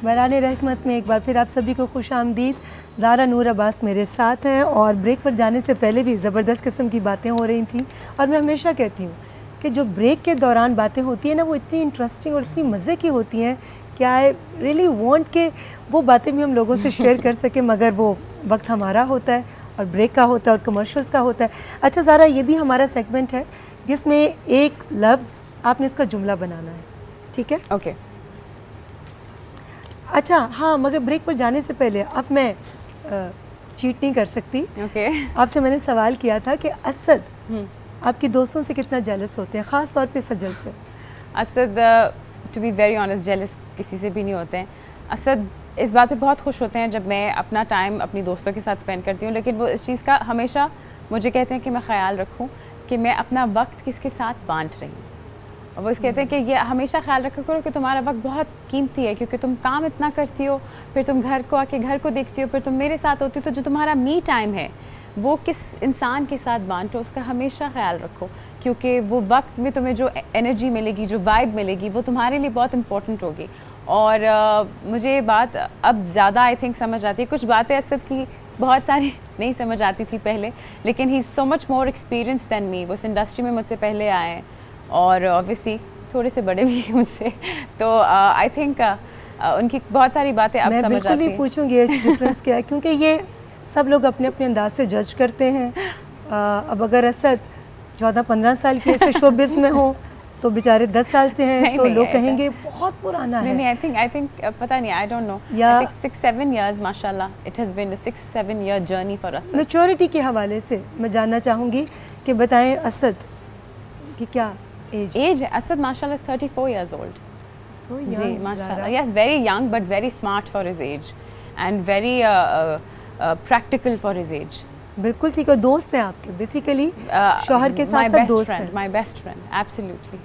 बहरान रहमत में एक बार फिर आप सभी को खुश आमदीद। ज़ारा नूर अब्बास मेरे साथ हैं और ब्रेक पर जाने से पहले भी ज़बरदस्त किस्म की बातें हो रही थी। और मैं हमेशा कहती हूँ कि जो ब्रेक के दौरान बातें होती हैं ना, वो इतनी इंटरेस्टिंग और इतनी मज़े की होती हैं कि आई रियली वांट के वो बातें भी हम लोगों से शेयर कर सकें, मगर वो वक्त हमारा होता है और ब्रेक का होता है और कमर्शियल्स का होता है। अच्छा ज़ारा, ये भी हमारा सेगमेंट है जिसमें एक लफ्ज़ आपने इसका जुमला बनाना है, ठीक है? ओके। अच्छा हाँ, मगर ब्रेक पर जाने से पहले अब मैं चीट नहीं कर सकती। ओके। आपसे मैंने सवाल किया था कि असद आपके दोस्तों से कितना जेलस होते हैं, ख़ास तौर पे सजल से? Asad to be very honest jealous किसी से भी नहीं होते हैं। असद इस बात पे बहुत खुश होते हैं जब मैं अपना टाइम अपनी दोस्तों के साथ स्पेंड करती हूँ, लेकिन वो इस चीज़ का हमेशा मुझे कहते हैं कि मैं ख्याल रखूँ कि मैं अपना वक्त किसके साथ बांट रही हूँ। और वो इस कहते हैं कि ये हमेशा ख्याल रखा करो कि तुम्हारा वक्त बहुत कीमती है, क्योंकि तुम काम इतना करती हो, फिर तुम घर को आके घर को देखती हो, फिर तुम मेरे साथ होती हो, तो जो तुम्हारा मी टाइम है वो किस इंसान के साथ बांटो, उसका हमेशा ख्याल रखो, क्योंकि वो वक्त में तुम्हें जो एनर्जी मिलेगी, जो वाइब मिलेगी, वो तुम्हारे लिए बहुत इंपॉर्टेंट होगी। और मुझे ये बात अब ज़्यादा आई थिंक समझ आती है। कुछ बातें असद की बहुत सारी नहीं समझ आती थी पहले, लेकिन he is so much more experience than me. वो इस इंडस्ट्री में मुझसे पहले आए हैं और ऑब्वियसली थोड़े से बड़े भी हैं मुझसे, तो आई थिंक उनकी बहुत सारी बातें अब समझ आती हैं। मैं बिल्कुल ही पूछूंगी एज डिफरेंस क्या है, क्योंकि ये सब लोग अपने अपने अंदाज से जज करते हैं। अब अगर असद 14-15 साल के ऐसे शोबिस में हो तो बेचारे 10 साल से हैं, तो लोग कहेंगे बहुत पुराना है। नहीं, आई थिंक पता नहीं, I don't know, I think 6-7 years माशाल्लाह it has been a 6-7 year journey for Asad. Maturity के हवाले से मैं जानना चाहूँगी कि बताएं असद की क्या एज है? असद माशाल्लाह is 34 years old. So young. जी माशाल्लाह, yes, very young but very smart for his age and very practical for his age. बिल्कुल ठीक। और दोस्त हैं आपके बेसिकली शौहर के साथ साथ दोस्त हैं? My best friend, absolutely.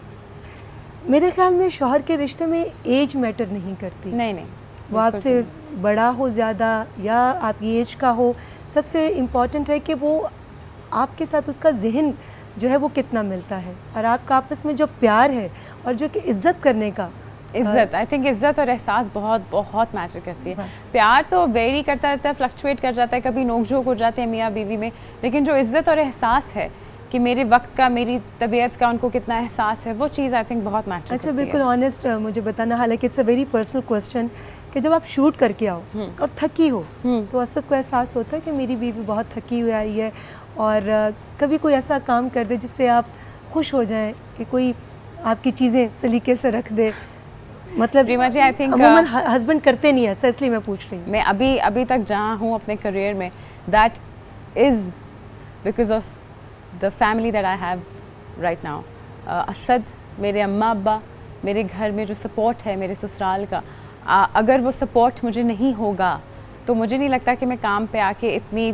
मेरे ख्याल में शौहर के रिश्ते में एज मैटर नहीं करती। नहीं, वो आपसे बड़ा हो ज़्यादा या आपकी एज का हो, सबसे इम्पॉर्टेंट है कि वो आपके साथ उसका जहन जो है वो कितना मिलता है, और आपका आपस में जो प्यार है और जो कि इज़्ज़त करने का, इज़्ज़त, आई थिंक इज़्ज़त और एहसास बहुत बहुत मैटर करती है। प्यार तो वेरी करता रहता है, फ्लक्चुएट कर जाता है, कभी नोक-झोंक हो जाते हैं मियाँ बीवी में, लेकिन जो इज़्ज़त और एहसास है कि मेरे वक्त का, मेरी तबीयत का उनको कितना एहसास है, वो चीज़ आई थिंक बहुत मैटर करती है। अच्छा, बिल्कुल ऑनेस्ट मुझे बताना, हालांकि it's a very personal question, कि जब आप शूट करके आओ और थकी हो तो असद को एहसास होता है कि मेरी बीवी बहुत थकी हुई आई है, और कभी कोई ऐसा काम कर दे जिससे आप खुश हो जाएं, कि कोई आपकी चीज़ें सलीके से रख दे? मतलब रीमा जी, आई थिंक अमूमन हस्बैंड करते नहीं ऐसा, इसलिए मैं पूछ रही हूँ। मैं अभी तक जहाँ हूँ अपने करियर में, that is because of the family that I have right now. Asad, मेरे अम्मा अब्बा, मेरे घर में जो सपोर्ट है मेरे ससुराल का, अगर वो सपोर्ट मुझे नहीं होगा तो मुझे नहीं लगता कि मैं काम पे आके इतनी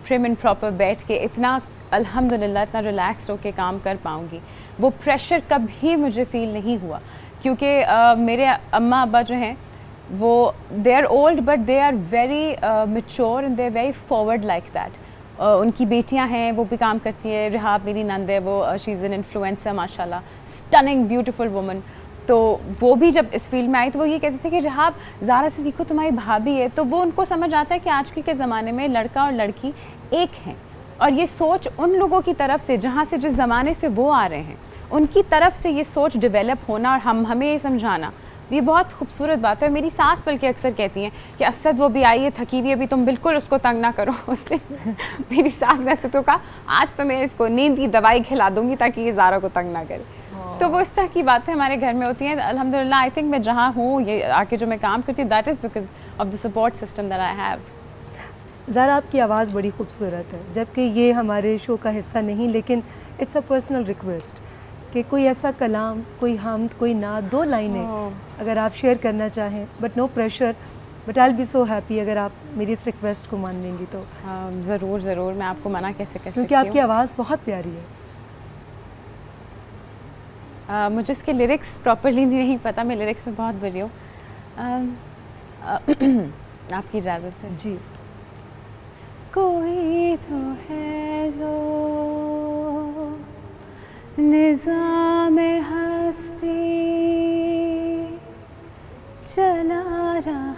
प्रिम एंड प्रॉपर बैठ के इतना अल्हम्दुलिल्लाह इतना रिलैक्स होके काम कर पाऊँगी। वो प्रेशर कभी मुझे फ़ील नहीं हुआ, क्योंकि मेरे अम्मा अब्बा जो हैं वो they are old but they are very mature and they are very forward like that. उनकी बेटियां हैं, वो भी काम करती है। रिहाब मेरी नंद है, वो शी इज़ एन इन्फ्लुएंसर माशाल्लाह, स्टनिंग ब्यूटीफुल वुमन। तो वो भी जब इस फील्ड में आई तो वो ये कहते थे कि रिहाब ज़ारा से सीखो, तुम्हारी भाभी है। तो वो उनको समझ आता है कि आजकल के ज़माने में लड़का और लड़की एक हैं, और ये सोच उन लोगों की तरफ से जहाँ से जिस ज़माने से वो आ रहे हैं उनकी तरफ से ये सोच डेवलप होना और हमें ये समझाना, ये बहुत खूबसूरत बात है। मेरी सास बल्कि अक्सर कहती हैं कि असद वो भी आई है, थकी हुई है, अभी तुम बिल्कुल उसको तंग ना करो। उस दिन मेरी सास ने असद को कहा, आज तो मैं इसको नींद की दवाई खिला दूंगी ताकि ये ज़ारा को तंग ना करे। तो वो इस तरह की बातें हमारे घर में होती हैं अल्हम्दुलिल्लाह। आई थिंक मैं जहाँ हूँ, ये आके जो मैं काम करती हूँ, that is because of the support system that I have. Zara, आपकी आवाज़ बड़ी खूबसूरत है, जबकि ये हमारे शो का हिस्सा नहीं, लेकिन इट्स अ पर्सनल रिक्वेस्ट कि कोई ऐसा कलाम, कोई हमद, कोई नात, 2 लाइनें अगर आप शेयर करना चाहें, but no pressure, but I will be so happy अगर आप मेरी इस रिक्वेस्ट को मान लेंगी तो। ज़रूर, मैं आपको मना कैसे कर सकती हूँ, क्योंकि आपकी आवाज़ बहुत प्यारी है। मुझे इसके लिरिक्स प्रॉपरली नहीं पता, मैं लिरिक्स में बहुत बुरी हूँ। आपकी इजाज़त से जी। कोई तो है जो निज़ाम हस्ती चला रहा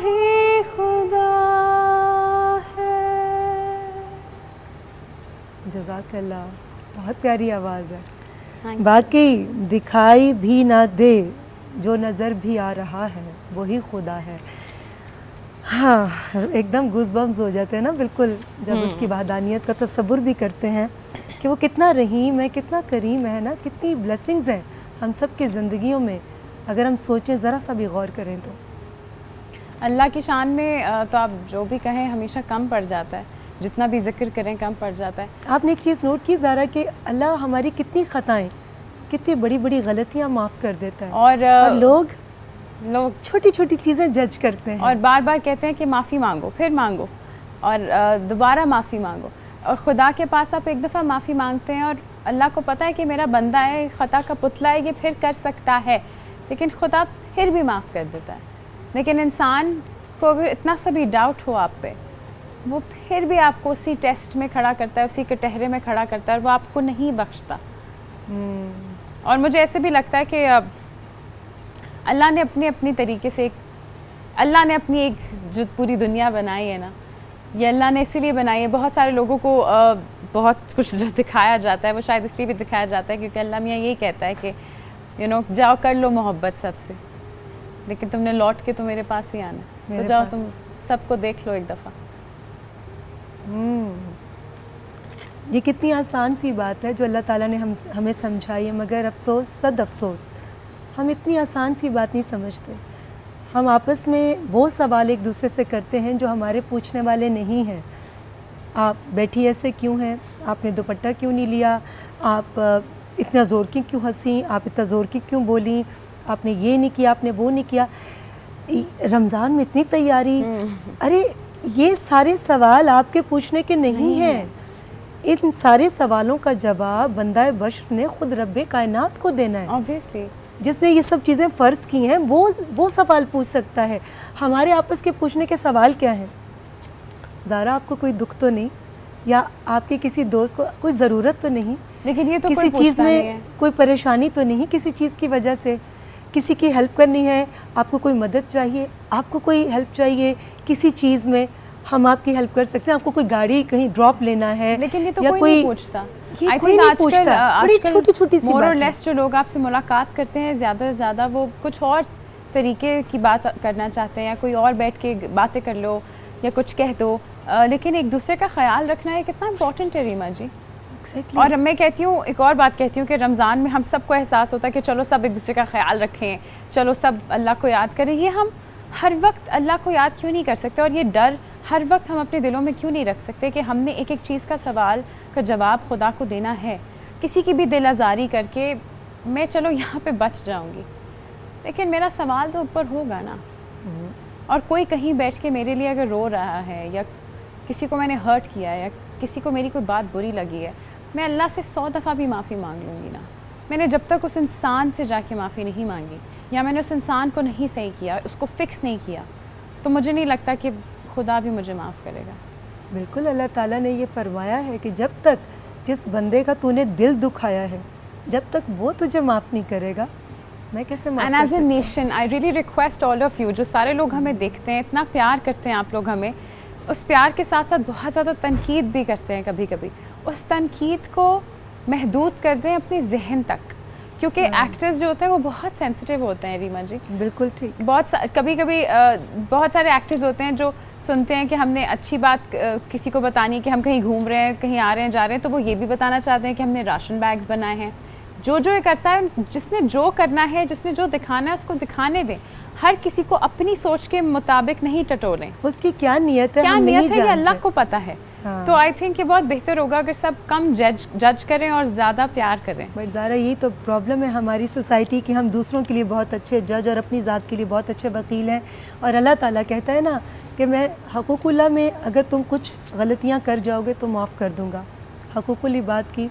वही खुदा है. जज़ाकल्लाह, बहुत प्यारी आवाज़ है. Thank you. बाकी दिखाई भी ना दे जो नज़र भी आ रहा है वही खुदा है. हाँ, एकदम गूज़बम्स हो जाते हैं ना बिल्कुल जब उसकी वहदानियत का तसव्वुर भी करते हैं कि वो कितना रहीम है, कितना करीम है ना, कितनी ब्लेसिंग्स हैं हम सब की ज़िंदगियों में. अगर हम सोचें, ज़रा सा भी गौर करें तो अल्लाह की शान में तो आप जो भी कहें हमेशा कम पड़ जाता है, जितना भी जिक्र करें कम पड़ जाता है. आपने एक चीज़ नोट की ज़रा कि अल्लाह हमारी कितनी ख़ताएं, कितनी बड़ी बड़ी गलतियाँ माफ़ कर देता है. और लोग लोग छोटी छोटी चीज़ें जज करते हैं और बार बार कहते हैं कि माफ़ी मांगो, फिर मांगो और दोबारा माफ़ी मांगो. और खुदा के पास आप एक दफ़ा माफ़ी मांगते हैं और अल्लाह को पता है कि मेरा बंदा है, ख़ता का पुतला है, ये फिर कर सकता है, लेकिन खुदा फिर भी माफ़ कर देता है. लेकिन इंसान को अगर इतना सा भी डाउट हो आप पे, वो फिर भी आपको उसी टेस्ट में खड़ा करता है, उसी कटहरे में खड़ा करता है और वो आपको नहीं बख्शता. और मुझे ऐसे भी लगता है कि अल्लाह ने अपनी तरीके से अल्लाह ने अपनी एक जो पूरी दुनिया बनाई है ना, ये अल्लाह ने इसीलिए बनाई है. बहुत सारे लोगों को बहुत कुछ जो दिखाया जाता है वो शायद इसलिए भी दिखाया जाता है क्योंकि अल्लाह मियाँ यही कहता है कि जाओ कर लो मोहब्बत सबसे, लेकिन तुमने लौट के तो मेरे पास ही आना, तो जाओ तुम सबको देख लो एक दफ़ा. ये कितनी आसान सी बात है जो अल्लाह ताला ने हमें समझाई है, मगर अफसोस, सद अफसोस, हम इतनी आसान सी बात नहीं समझते. हम आपस में वो सवाल एक दूसरे से करते हैं जो हमारे पूछने वाले नहीं हैं. आप बैठी ऐसे क्यों हैं, आपने दुपट्टा क्यों नहीं लिया, आप इतना ज़ोर की क्यों हंसी, आप इतना ज़ोर की क्यों बोली, आपने ये नहीं किया, आपने वो नहीं किया, रमज़ान में इतनी तैयारी. अरे ये सारे सवाल आपके पूछने के नहीं हैं. इन सारे सवालों का जवाब बंदा बशर ने खुद रब्बे कायनात को देना है. ऑब्वियसली जिसने ये सब चीज़ें फ़र्ज़ की हैं वो सवाल पूछ सकता है. हमारे आपस के पूछने के सवाल क्या हैं? ज़ारा, आपको कोई दुख तो नहीं, या आपके किसी दोस्त को कोई ज़रूरत तो नहीं, लेकिन ये तो किसी कोई चीज़ पूछता नहीं है. में कोई परेशानी तो नहीं, किसी चीज़ की वजह से किसी की हेल्प करनी है, आपको कोई मदद चाहिए, आपको कोई हेल्प चाहिए किसी चीज़ में, हम आपकी हेल्प कर सकते हैं. आपको कोई गाड़ी कहीं ड्रॉप लेना है, लेकिन ये तो या कोई नहीं पूछता. ये आई कोई थिंक नहीं आजकल पूछता. बड़ी छोटी छोटी सी मोर और बातें. लेस जो लोग आपसे मुलाकात करते हैं ज़्यादा से ज़्यादा वो कुछ और तरीके की बात करना चाहते हैं, या कोई और बैठ के बातें कर लो या कुछ कह दो, लेकिन एक दूसरे का ख्याल रखना है कितना इंपॉर्टेंट है रीमा जी. और मैं कहती हूँ, एक और बात कहती हूँ कि रमज़ान में हम सबको एहसास होता है कि चलो सब एक दूसरे का ख्याल रखें, चलो सब अल्लाह को याद करें. ये हम हर वक्त अल्लाह को याद क्यों नहीं कर सकते, और ये डर हर वक्त हम अपने दिलों में क्यों नहीं रख सकते कि हमने एक एक चीज़ का सवाल का जवाब खुदा को देना है. किसी की भी दिल आज़ारी करके मैं चलो यहाँ पे बच जाऊँगी, लेकिन मेरा सवाल तो ऊपर होगा ना. और कोई कहीं बैठ के मेरे लिए अगर रो रहा है, या किसी को मैंने हर्ट किया है, या किसी को मेरी कोई बात बुरी लगी है, मैं अल्लाह से 100 दफ़ा भी माफ़ी मांग लूँगी ना. मैंने जब तक उस इंसान से जाके माफ़ी नहीं मांगी, या मैंने उस इंसान को नहीं सही किया, उसको फ़िक्स नहीं किया, तो मुझे नहीं लगता कि खुदा भी मुझे माफ़ करेगा. बिल्कुल, अल्लाह ताला ने ये फरमाया है कि जब तक जिस बंदे का तूने दिल दुखाया है, जब तक वो तुझे माफ़ नहीं करेगा, मैं कैसे माफ़ एंड कर एज ए सकती हूँ? Nation I really request all of you, जो सारे लोग हमें देखते हैं, इतना प्यार करते हैं आप लोग हमें, उस प्यार के साथ साथ बहुत ज़्यादा तनकीद भी करते हैं कभी कभी, उस तनकीद को महदूद कर दें अपने जहन तक, क्योंकि एक्टर्स जो होते हैं वो बहुत सेंसिटिव होते हैं रीमा जी. बिल्कुल ठीक. कभी कभी बहुत सारे एक्टर्स होते हैं जो सुनते हैं कि हमने अच्छी बात किसी को बतानी है कि हम कहीं घूम रहे हैं, कहीं आ रहे हैं, जा रहे हैं, तो वो ये भी बताना चाहते हैं कि हमने राशन बैग्स बनाए हैं. जो ये करता है, जिसने जो करना है, जिसने जो दिखाना है उसको दिखाने दें. हर किसी को अपनी सोच के मुताबिक नहीं टटोलें. उसकी क्या नीयत है, क्या हम नियत नहीं है ये अल्लाह जानते. को पता है. हाँ. तो आई थिंक ये बहुत बेहतर होगा अगर सब कम जज करें और ज़्यादा प्यार करें. बट ज़ारा, यही तो प्रॉब्लम है हमारी सोसाइटी की, हम दूसरों के लिए बहुत अच्छे जज और अपनी ज़ात के लिए बहुत अच्छे वकील हैं. और अल्लाह ताला कहता है ना कि मैं हकूकुल्लाह में अगर तुम कुछ गलतियाँ कर जाओगे तो माफ़ कर दूँगा. हकूकुल इबाद की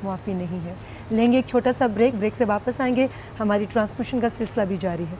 माफ़ी नहीं है. लेंगे एक छोटा सा ब्रेक से वापस आएंगे. हमारी ट्रांसमिशन का सिलसिला भी जारी है.